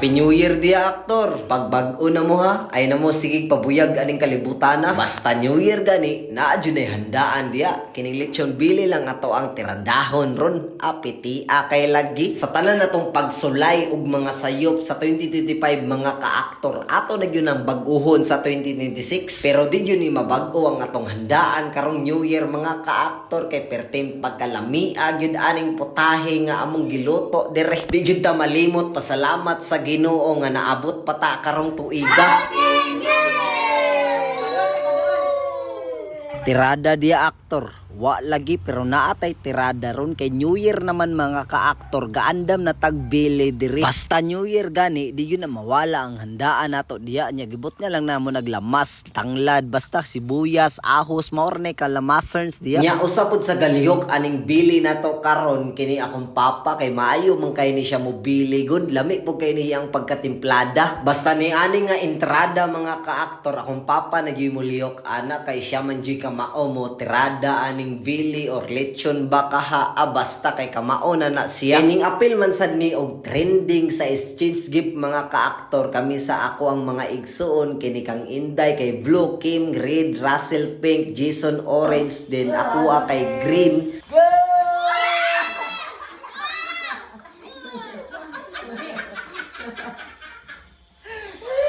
Happy New Year dia aktor. Pagbag-o na mo ha, ay na mo sigig pabuyag aning kalibutan na. Basta New Year gani, naadyo na handaan dia. Kining lechon bili lang ato ang tiradahon ron. Apiti kay lagi. Sa tanan natong pagsulay ug mga sayop sa 2025 mga ka-aktor. Ato na yun ang baguhon sa 2026. Pero di yun ni mabago ang atong handaan karong New Year mga ka-aktor. Kay pertim pagkalami yun aning putahe nga among giluto dire. Di yun ta malimot, pasalamat sa Ginoo nga naabot pata karong tuiga. Tirada dia aktor. Wa lagi pero naatay tirada ron kay New Year naman mga ka-aktor gaandam na tagbili diri. Basta New Year gani di yun na mawala ang handaan nato diya nya gibot nga lang namo naglamas tanglad basta sibuyas ahos maorne kalamaserns diya. Nya usapod sa galihok aning bili nato karon kini akong papa kay maayo man kay ni siya mo bili good lami po kay ni ang pagkatimplada. Basta ni ani nga entrada mga ka-aktor akong papa nagyumuliyok ana kay siya man jud ka mao mo tirada ani vili or lechon baka ha basta kay kamao na siya. Kining apil man sad mi og trending sa exchange gift mga ka-aktor kami sa ako ang mga igsuon kini kang Inday kay Blue, Kim, Red, Russell Pink, Jason Orange din ako kay Green.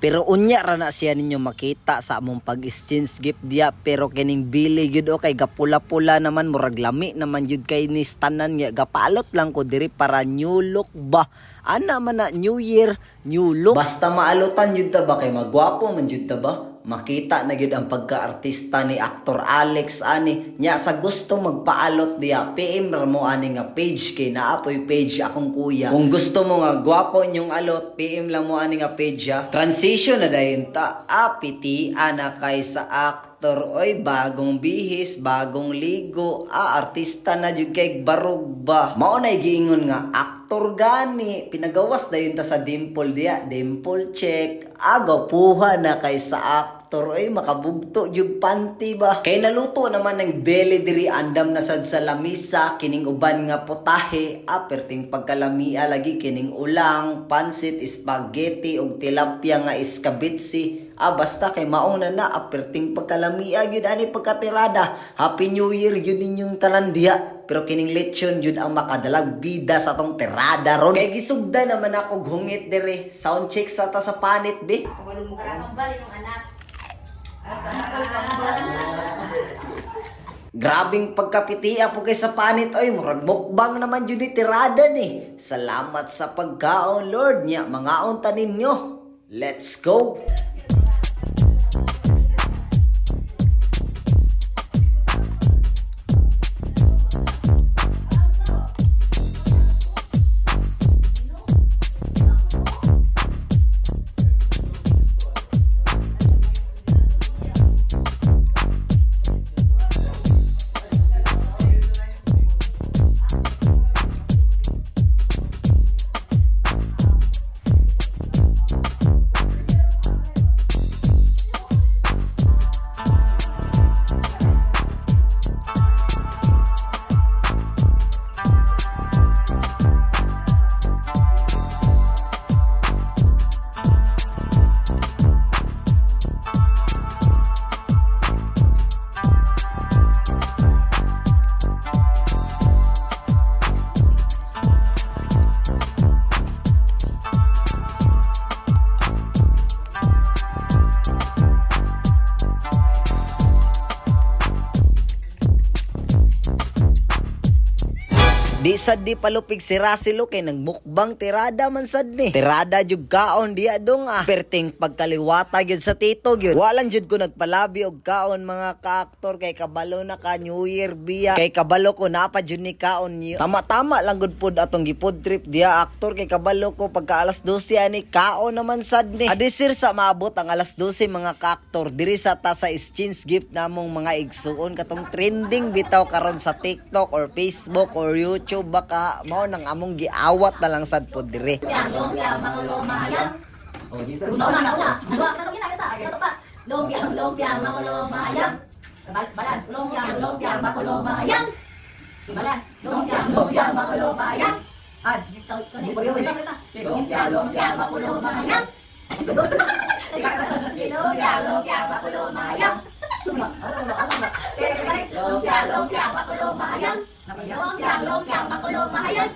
Pero unya ra na siya ninyo makita sa among pag-exchange gift diya pero kining bili gyud o kay gapula-pula naman murag lami naman gyud kay ni tanan nga gapalot lang ko diri para new look ba. Ana man na New Year, new look. Basta maalutan gyud ta ba kay magwapo man gyud ta ba? Makita na gyud ang pagka-artista ni Aktor Alex ani. Nya sa gusto magpaalot diya PM ra mo ani nga page kay naapoy page akong kuya. Kung gusto mo nga gwapo inyong alot, PM lang mo ani nga page ha. Transition na dayon ta. Apiti ana kay sa aktor oy bagong bihis, bagong ligo. Artista na jud kay barog ba. Mao nay giingon nga aktor gani pinagawas dayon ta sa dimple diya. Dimple check. Agaw puha na kay sa aktor oy makabugto jud panty ba. Kay naluto naman ng belly diri andam na sad sa lamisa kining uban nga potahe aperting pagkalamia lagi kining ulang, pansit, spaghetti ug tilapia nga iskabitsi. Basta kay mauna na aperting pagkalamia gyud ani pagkatirada. Happy New Year gyud ninyong tanan diha. Pero kining lechon jud ang makadalag bida sa tong tirada ron. Kay gisugda naman ako hungit dire. Sound check sa ta sa panit be. Grabing pagkapiti po kay sa panit oy murag mukbang naman jud ni tirada ni. Salamat sa pagkaon Lord nya mangaon ta ninyo. Let's go. Di sad di palupig si Rasilo kay nagmukbang tirada man sad ni. Tirada jud kaon diya dong perting pagkaliwata gyud sa tito gyud. Walang jud ko nagpalabi og kaon mga ka-aktor kay kabalo na ka New Year biya. Kay kabalo ko napa jud ni kaon niyo. Tama-tama lang gud pod atong gipod trip diya aktor kay kabalo ko pagka alas 12 ani kaon naman sad ni. Adisir sa maabot ang alas 12 mga ka-aktor diri sa ta sa exchange gift namong mga igsuon katong trending bitaw karon sa TikTok or Facebook or YouTube. Baka mao nang among giawat na lang sad pod dire. Oh, di sa. Lumpia, makulo, mahayang. Balas, lumpia, makulo, mahayang. Balas, lumpia, makulo, mahayang. Lumpia, lumpia, pakulo, mahayang. Lumpia, lumpia, pakulo, mahayang. Lumpia, lumpia, pakulo, mahayang. Lumpia, lumpia, pakulo, mahayang.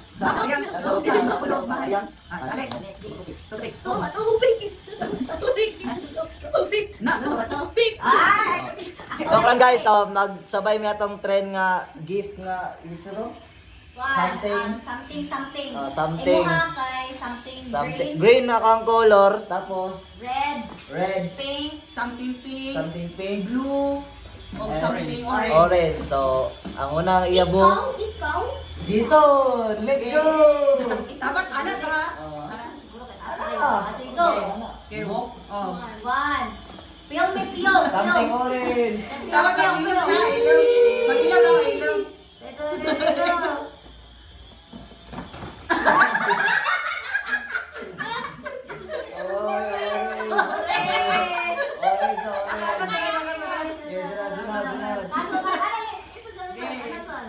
Lumpia, pakulo, mahayang. Tubig. So kan guys, nagsabay mi atong trend nga gift nga ito something. Something. Imuha kay something Green green. na kang color, tapos Red. pink, Something pink. something pink, Blue. O and something orange. orange. So, ang unang iyabong, Ikaw. Jason! Let's go! Dapat ano ha? Sige, go. Okay, Oh. One. Piyong. something orange. Dapat yung piyong. Mag-ilaw lang, ilaw. Ito. Yes, sunod.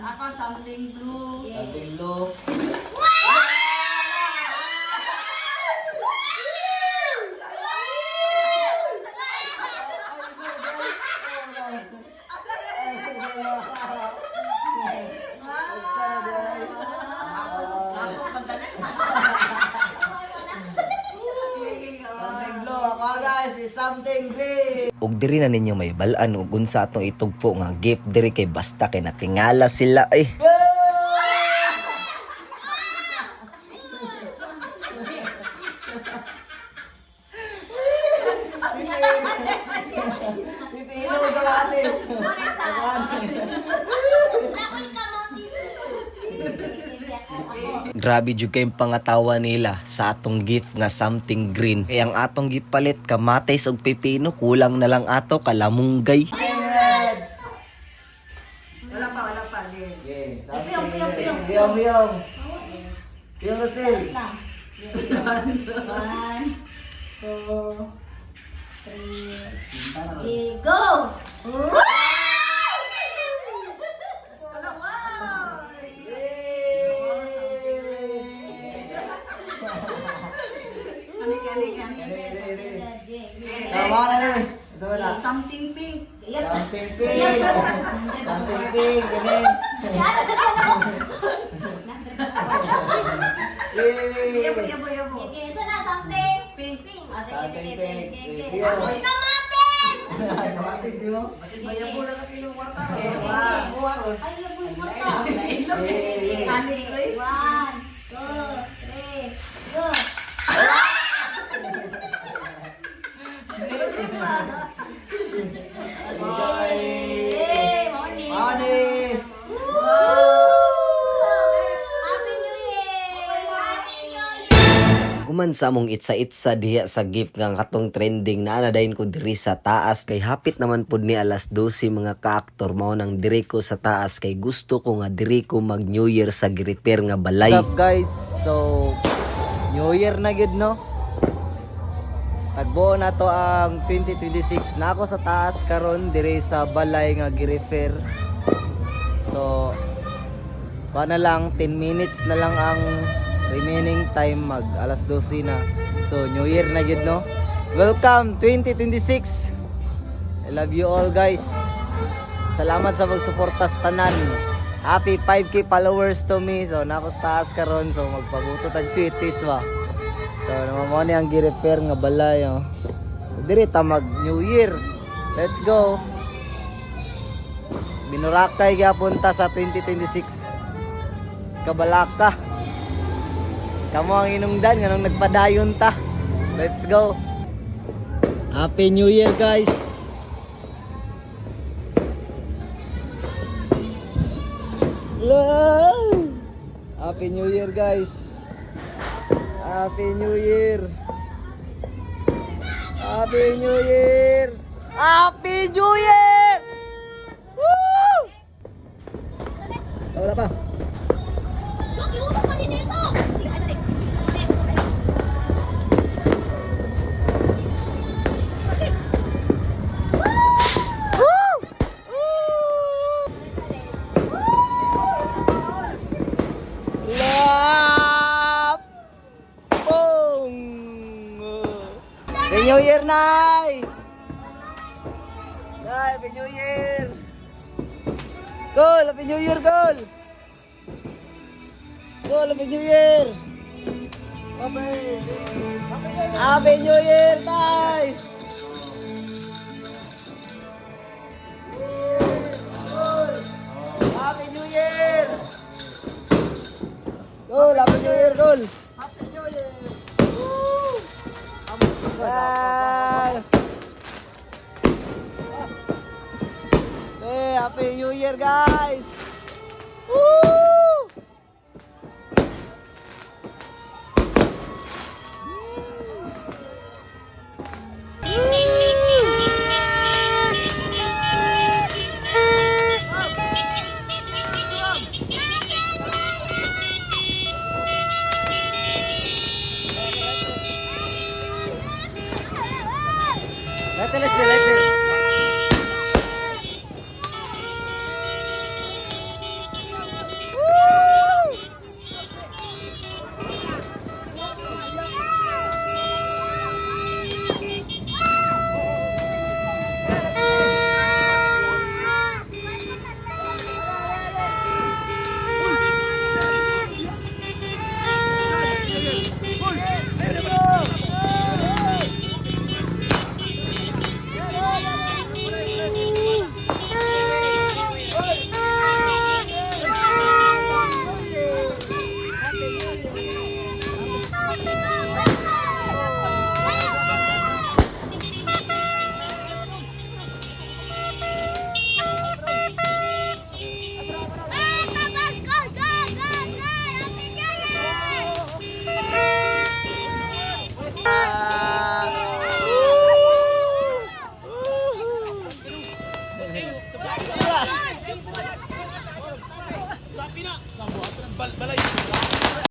Ako something blue. Something blue. Something blue. Ako guys, is something green. Ug diri na ninyo may balaan ug unsa atong itugpo nga gift diri kay basta kay natingala sila eh. Pipino ka ate. Grabe jud kay pangatawa nila sa atong gift nga something green. Kay ang atong gift palit kamatis ug pipino kulang na lang ato kalamunggay. Red. Wala pa. Okay, Piyong. Piyong. Piyong Rosel. 1, 2, 3, go! Tama na rin. Ito wala. Something pink. Something pink. Something pink. Ganun. Yay! Yabo. Something pink. Piyong. Kamatis, di mo? Yabo na kapilong mata. Ay, yabo yung mata. Yay! 1, 2, 3, go! Yay! Morning! Morning! Happy New Year! Guman sa among itsa-itsa diha sa gift nga katong trending na dayon ko diri sa taas kay hapit naman pud ni alas 12 mga ka-aktor mao nang diri ko sa taas kay gusto ko nga diri ko mag New Year sa gi-repair nga balay. What's up guys? So, New Year na gid no? Tagbo na to ang 2026 na ako sa taas karon diri sa balay nga gi-repair. So, kuha na lang 10 minutes na lang ang remaining time mag alas 12 na. So, New Year na gid no? Welcome 2026. I love you all guys. Salamat sa pagsuporta sa tanan. Happy 5k followers to me. So, nako sa taas karon so magpabuto tag sweeties ba. So, namamo ni ang gi-repair nga balay oh. Diri ta mag New Year. Let's go. Binurakay gyapon ta sa 2026. Kabalaka. Kamo ang inungdan nganong nagpadayon ta. Let's go. Happy New Year guys. Happy New Year guys. Happy New Year. Happy New Year. Happy New Year. Woo! Wala pa. Happy New Year, Nay! Nay, Happy New Year! Goal! Happy New Year, goal! Goal, Happy New Year! Happy New Year, Nay! Happy New Year! Goal! Happy New Year, goal! Bye! Hey, Happy New Year, guys! Woo!